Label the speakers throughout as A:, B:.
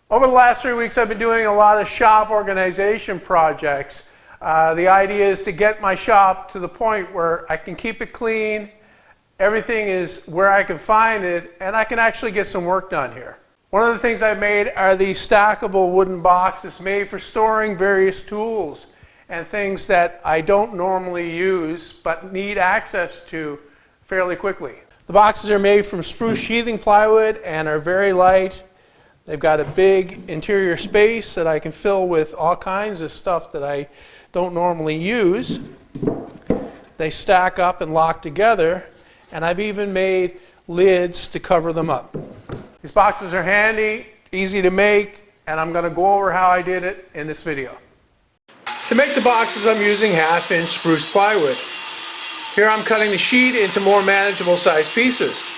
A: Over the last 3 weeks, I've been doing a lot of shop organization projects. The idea is to get my shop to the point where I can keep it clean, everything is where I can find it, and I can actually get some work done here. One of the things I've made are these stackable wooden boxes made for storing various tools and things that I don't normally use but need access to fairly quickly. The boxes are made from spruce sheathing plywood and are very light. They've got a big interior space that I can fill with all kinds of stuff that I don't normally use. They stack up and lock together, and I've even made lids to cover them up. These boxes are handy, easy to make, and I'm going to go over how I did it in this video. To make the boxes, I'm using 1/2-inch spruce plywood. Here I'm cutting the sheet into more manageable sized pieces.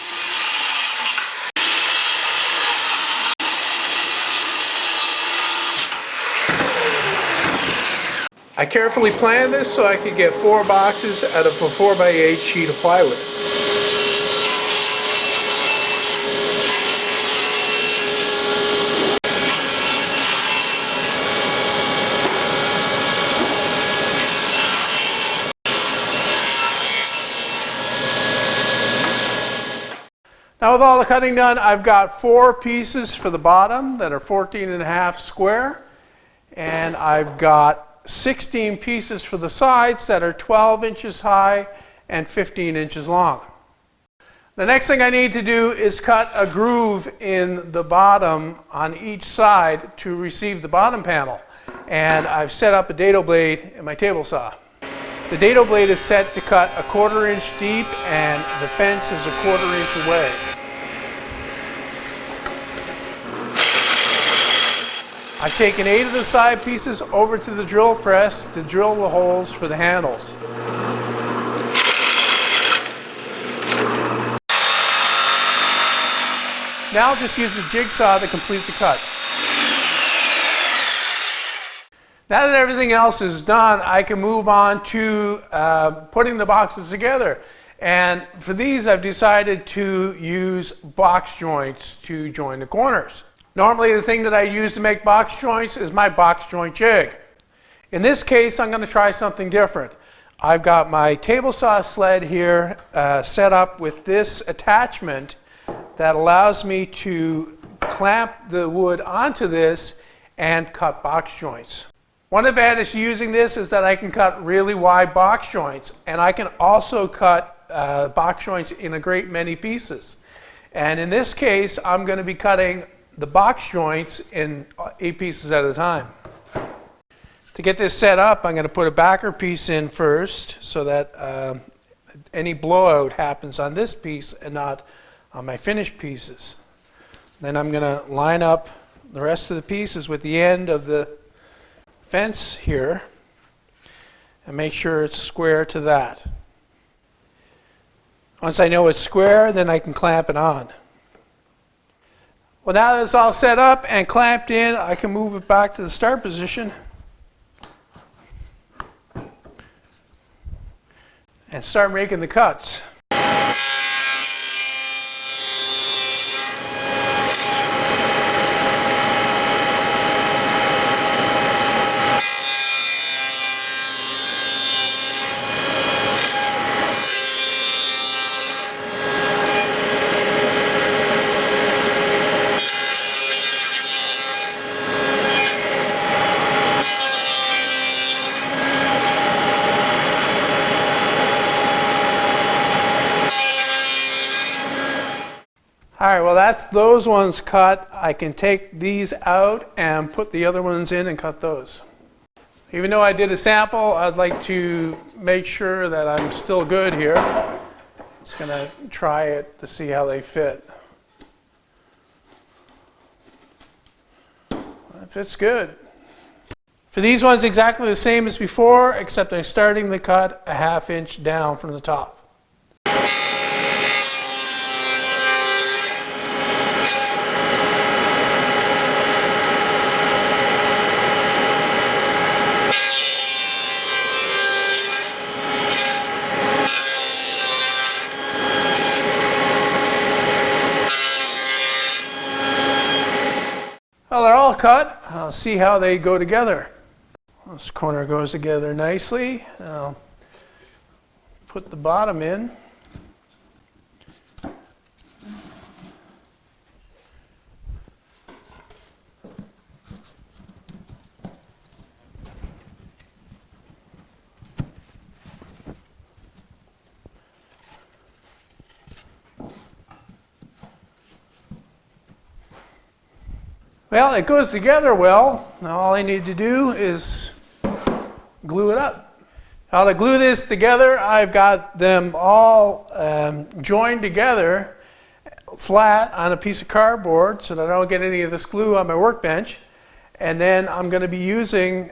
A: I carefully planned this so I could get 4 boxes out of a 4x8 sheet of plywood. Now with all the cutting done, I've got 4 pieces for the bottom that are 14.5 square, and I've got 16 pieces for the sides that are 12 inches high and 15 inches long. The next thing I need to do is cut a groove in the bottom on each side to receive the bottom panel. And I've set up a dado blade in my table saw. The dado blade is set to cut 1/4 inch deep and the fence is 1/4 inch away. I've taken 8 of the side pieces over to the drill press to drill the holes for the handles. Now I'll just use a jigsaw to complete the cut. Now that everything else is done, I can move on to putting the boxes together. And for these, I've decided to use box joints to join the corners. Normally the thing that I use to make box joints is my box joint jig. In this case, I'm going to try something different. I've got my table saw sled here set up with this attachment that allows me to clamp the wood onto this and cut box joints. One advantage to using this is that I can cut really wide box joints, and I can also cut box joints in a great many pieces. And in this case, I'm going to be cutting the box joints in 8 pieces at a time. To get this set up, I'm going to put a backer piece in first so that any blowout happens on this piece and not on my finished pieces. Then I'm going to line up the rest of the pieces with the end of the fence here and make sure it's square to that. Once I know it's square, then I can clamp it on. Well, now that it's all set up and clamped in, I can move it back to the start position and start making the cuts. All right, well that's those ones cut. I can take these out and put the other ones in and cut those. Even though I did a sample, I'd like to make sure that I'm still good here. Just gonna try it to see how they fit. It fits good. For these ones, exactly the same as before, except I'm starting the cut 1/2 inch down from the top. Well, they're all cut. I'll see how they go together. This corner goes together nicely. I'll put the bottom in. Well, it goes together well. Now all I need to do is glue it up. Now to glue this together, I've got them all joined together flat on a piece of cardboard so that I don't get any of this glue on my workbench. And then I'm going to be using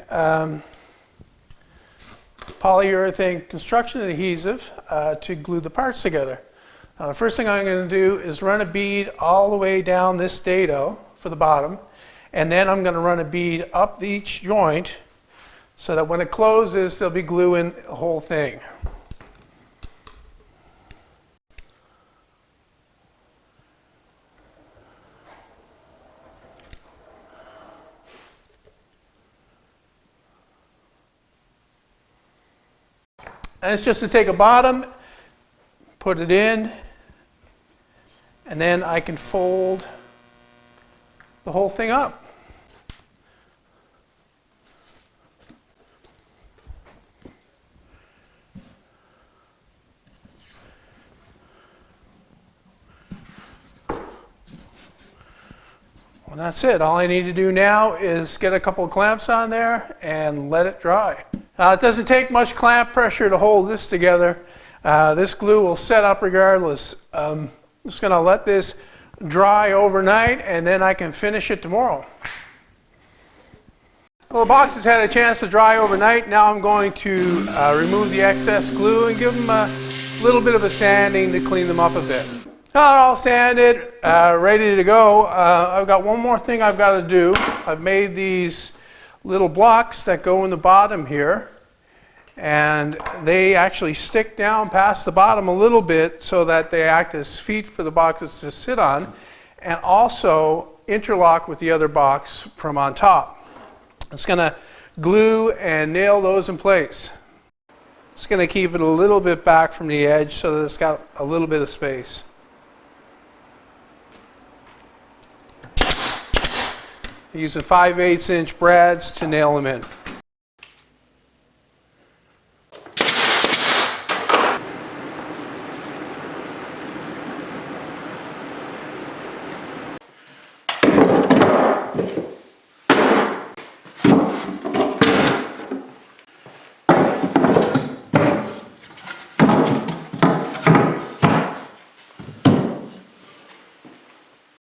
A: polyurethane construction adhesive to glue the parts together. Now the first thing I'm going to do is run a bead all the way down this dado for the bottom, and then I'm going to run a bead up each joint so that when it closes there'll be glue in the whole thing. And it's just to take a bottom, put it in, and then I can fold the whole thing up. And that's it. All I need to do now is get a couple of clamps on there and let it dry. It doesn't take much clamp pressure to hold this together. This glue will set up regardless. I'm just going to let this dry overnight and then I can finish it tomorrow. Well, the box has had a chance to dry overnight. Now I'm going to remove the excess glue and give them a little bit of a sanding to clean them up a bit. Now they're all sanded, ready to go. I've got one more thing I've got to do. I've made these little blocks that go in the bottom here, and they actually stick down past the bottom a little bit so that they act as feet for the boxes to sit on, and also interlock with the other box from on top. It's going to glue and nail those in place. It's going to keep it a little bit back from the edge so that it's got a little bit of space. Using 5/8 inch brads to nail them in.